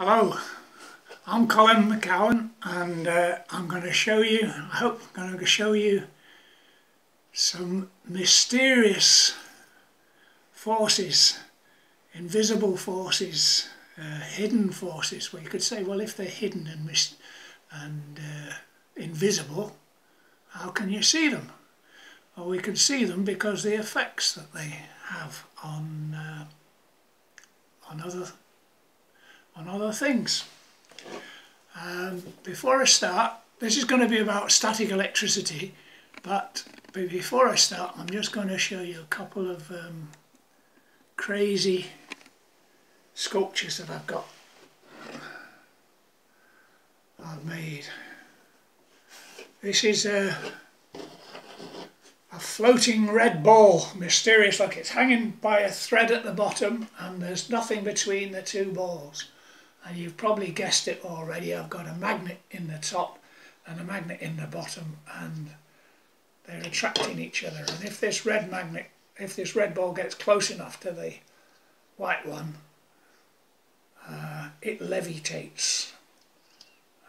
Hello, I'm Colin McCowan and I'm going to show you, I hope I'm going to show you some mysterious forces, invisible forces, hidden forces. Well, you could say, well, if they're hidden and invisible, how can you see them? Well, we can see them because the effects that they have on other things. Before I start, this is going to be about static electricity, but before I start I'm just going to show you a couple of crazy sculptures that I've made. This is a floating red ball, mysterious, like it's hanging by a thread at the bottom and there's nothing between the two balls. And you've probably guessed it already, I've got a magnet in the top and a magnet in the bottom, and they're attracting each other. And if this red ball gets close enough to the white one, it levitates.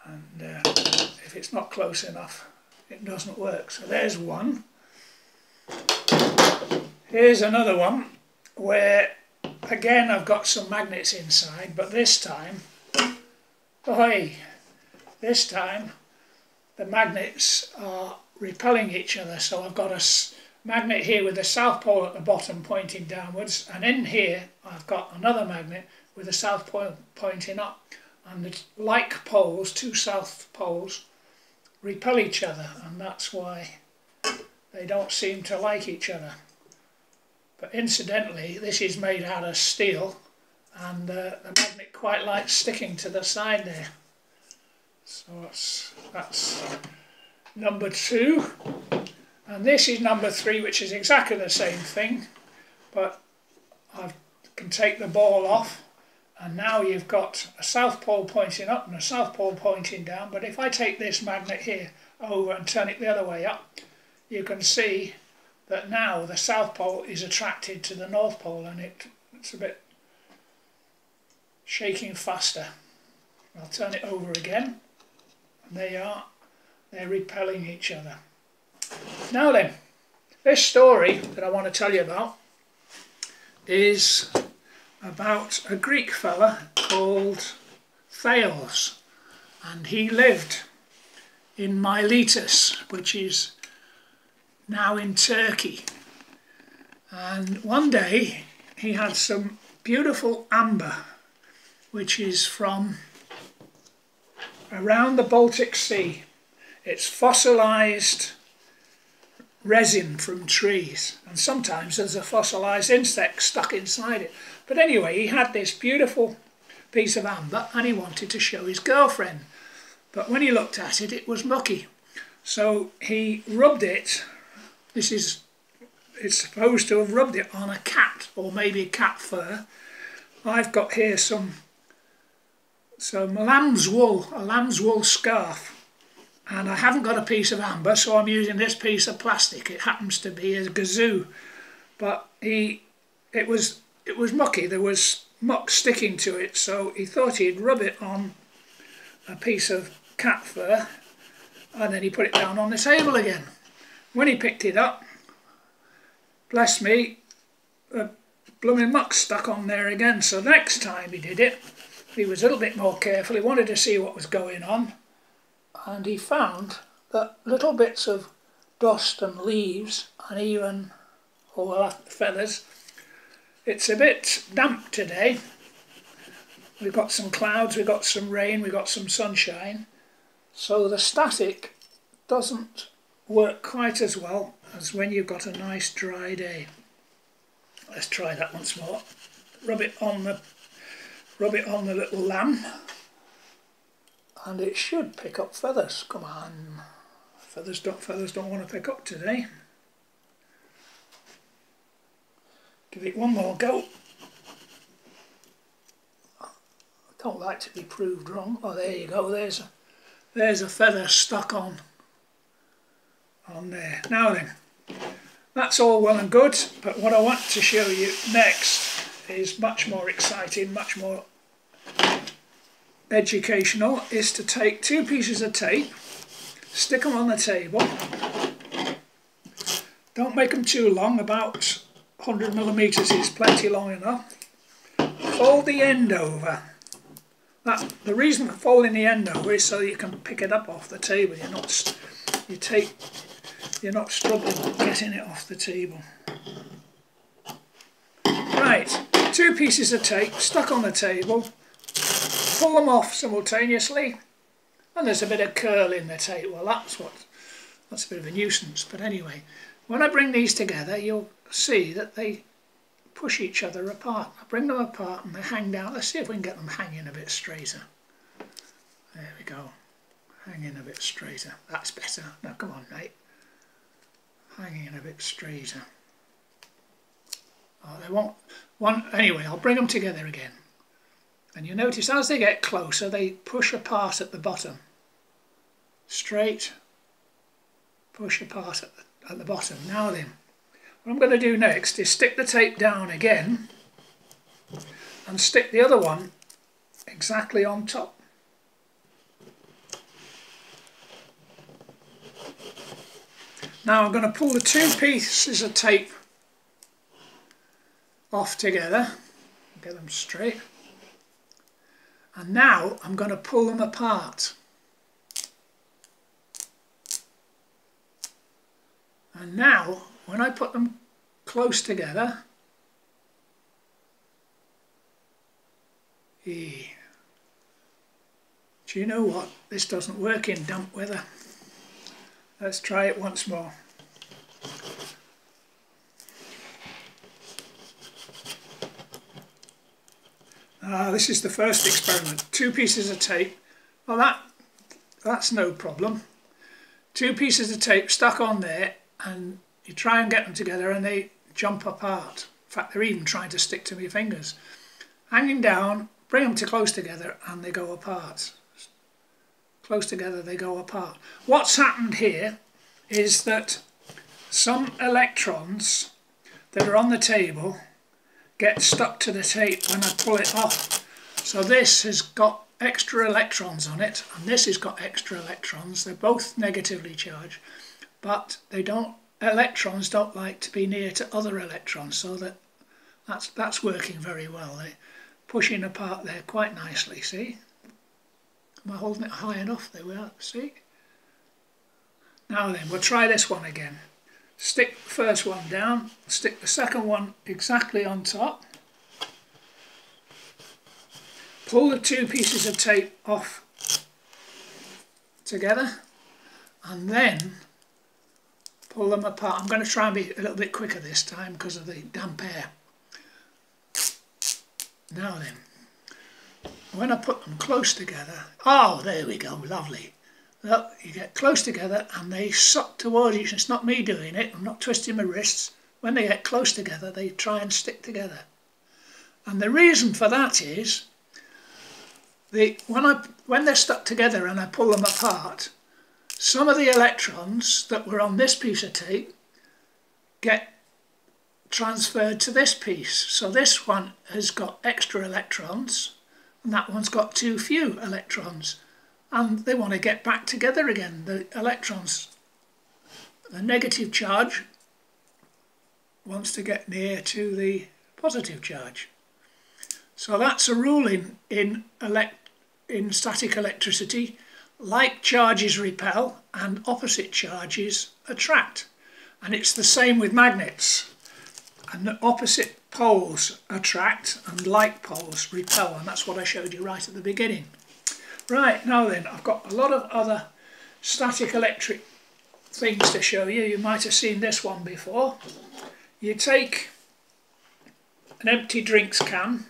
And if it's not close enough, it doesn't work. So there's one. Here's another one where again I've got some magnets inside, but this time the magnets are repelling each other. So I've got a magnet here with the south pole at the bottom pointing downwards, and in here I've got another magnet with the south pole pointing up, and the like poles, two south poles, repel each other, and that's why they don't seem to like each other. But incidentally, this is made out of steel, and the magnet quite likes sticking to the side there. So that's number 2. And this is number 3, which is exactly the same thing, but I can take the ball off, and now you've got a south pole pointing up and a south pole pointing down. But if I take this magnet here over and turn it the other way up, you can see that now the south pole is attracted to the north pole, and it's a bit shaking faster. I'll turn it over again, and they're repelling each other. Now then, this story that I want to tell you about is about a Greek fella called Thales, and he lived in Miletus, which is now in Turkey. And one day he had some beautiful amber, which is from around the Baltic Sea. It's fossilized resin from trees, and sometimes there's a fossilized insect stuck inside it. But anyway, he had this beautiful piece of amber and he wanted to show his girlfriend, but when he looked at it, it was mucky. So he rubbed it. It's supposed to have rubbed it on a cat, or maybe cat fur. I've got here some lamb's wool, a lamb's wool scarf, and I haven't got a piece of amber, so I'm using this piece of plastic. It happens to be a gazoo, but it was mucky. There was muck sticking to it, so he thought he'd rub it on a piece of cat fur, and then he put it down on the table again. When he picked it up, bless me, the blooming muck stuck on there again. So next time he did it, he was a little bit more careful. He wanted to see what was going on, and he found that little bits of dust and leaves and even feathers. It's a bit damp today. We've got some clouds, we've got some rain, we've got some sunshine, so the static doesn't work quite as well as when you've got a nice dry day. Let's try that once more. Rub it on the little lamb, and it should pick up feathers. Come on, feathers don't want to pick up today. Give it one more go. I don't like to be proved wrong. Oh, there you go. There's a feather stuck on there. Now then, that's all well and good, but what I want to show you next is much more exciting, much more educational is to take 2 pieces of tape, stick them on the table. Don't make them too long, about 100mm is plenty long enough. Fold the end over. The reason for folding the end over is so you can pick it up off the table. You're not struggling getting it off the table. Right, 2 pieces of tape stuck on the table. Pull them off simultaneously, and there's a bit of curl in the tape. Well, that's a bit of a nuisance. But anyway, when I bring these together, you'll see that they push each other apart. I bring them apart and they hang down. Let's see if we can get them hanging a bit straighter. There we go. Hanging a bit straighter. That's better. Now come on, mate. Hanging a bit straighter. Oh, they won't. Anyway, I'll bring them together again. And you notice as they get closer, they push apart at the bottom. Straight. Push apart at the bottom. Now then, what I'm going to do next is stick the tape down again and stick the other one exactly on top. Now I'm going to pull the 2 pieces of tape off together, get them straight, and now I'm going to pull them apart. And now when I put them close together, do you know what? This doesn't work in damp weather. Let's try it once more. This is the first experiment. 2 pieces of tape. Well, that's no problem. 2 pieces of tape stuck on there, and you try and get them together and they jump apart. In fact, they're even trying to stick to my fingers. Hanging down, bring them close together and they go apart. Close together, they go apart. What's happened here is that some electrons that are on the table get stuck to the tape when I pull it off. So this has got extra electrons on it, and this has got extra electrons. They're both negatively charged, but electrons don't like to be near to other electrons, so that's working very well. They're pushing apart there quite nicely, see? Am I holding it high enough? There we are, see? Now then, we'll try this one again. Stick the first one down, stick the second one exactly on top. Pull the 2 pieces of tape off together and then pull them apart. I'm going to try and be a little bit quicker this time because of the damp air. Now then, when I put them close together, oh, there we go, lovely. Look, you get close together and they suck towards each. It's not me doing it, I'm not twisting my wrists. When they get close together, they try and stick together. And the reason for that is, when they're stuck together and I pull them apart, some of the electrons that were on this piece of tape get transferred to this piece. So this one has got extra electrons and that one's got too few electrons. And they want to get back together again. The electrons, the negative charge wants to get near to the positive charge. So that's a rule in static electricity. Like charges repel and opposite charges attract. And it's the same with magnets. And the opposite poles attract and like poles repel. And that's what I showed you right at the beginning. Right, now then, I've got a lot of other static electric things to show you. You might have seen this one before. You take an empty drinks can,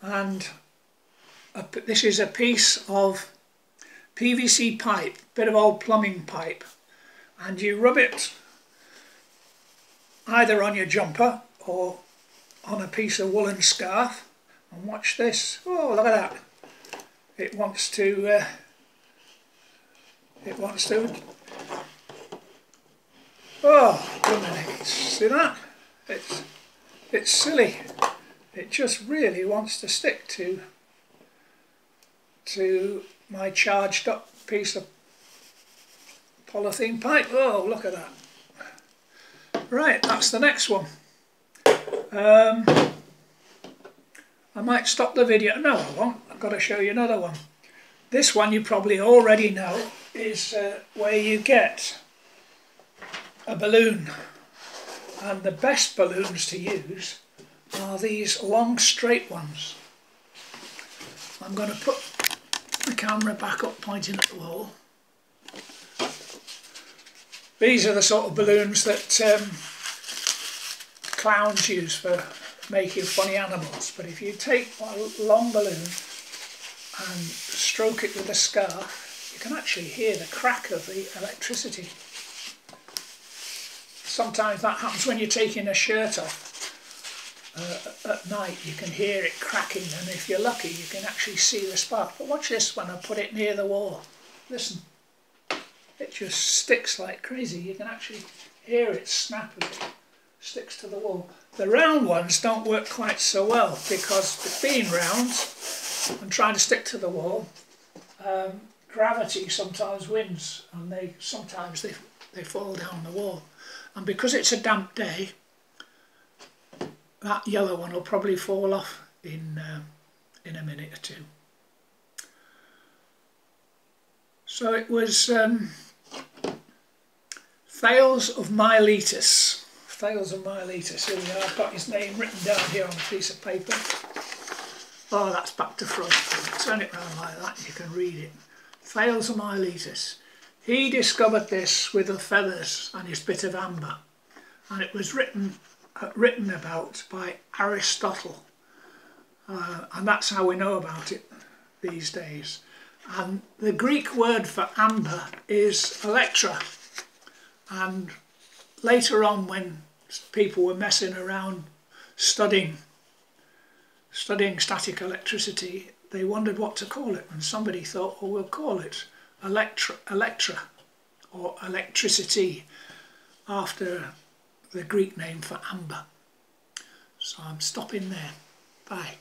and this is a piece of PVC pipe, bit of old plumbing pipe, and you rub it either on your jumper or on a piece of woolen scarf, and watch this. Oh, look at that. It wants to oh, goodness, see that? It's silly. It just really wants to stick to to my charged up piece of polythene pipe. Oh, look at that. Right, that's the next one. I might stop the video. No, I won't. I've got to show you another one. This one you probably already know is where you get a balloon. And the best balloons to use are these long straight ones. I'm going to put the camera back up pointing at the wall. These are the sort of balloons that clowns use for making funny animals, but if you take a long balloon and stroke it with a scarf, you can actually hear the crack of the electricity. Sometimes that happens when you're taking a shirt off at night. You can hear it cracking, and if you're lucky you can actually see the spark. But watch this when I put it near the wall. Listen, it just sticks like crazy. You can actually hear it snap as it sticks to the wall. The round ones don't work quite so well because being round and trying to stick to the wall, gravity sometimes wins, and they fall down the wall. And because it's a damp day, that yellow one will probably fall off in a minute or two. So it was Thales of Miletus. Thales of Miletus, here we are. I've got his name written down here on a piece of paper. Oh, that's back to front. Turn it around like that, you can read it. Thales of Miletus. He discovered this with the feathers and his bit of amber, and it was written about by Aristotle, and that's how we know about it these days. And the Greek word for amber is electra, and later on when people were messing around studying static electricity, they wondered what to call it, and somebody thought, well, we'll call it electra or electricity, after the Greek name for amber. So I'm stopping there. Bye.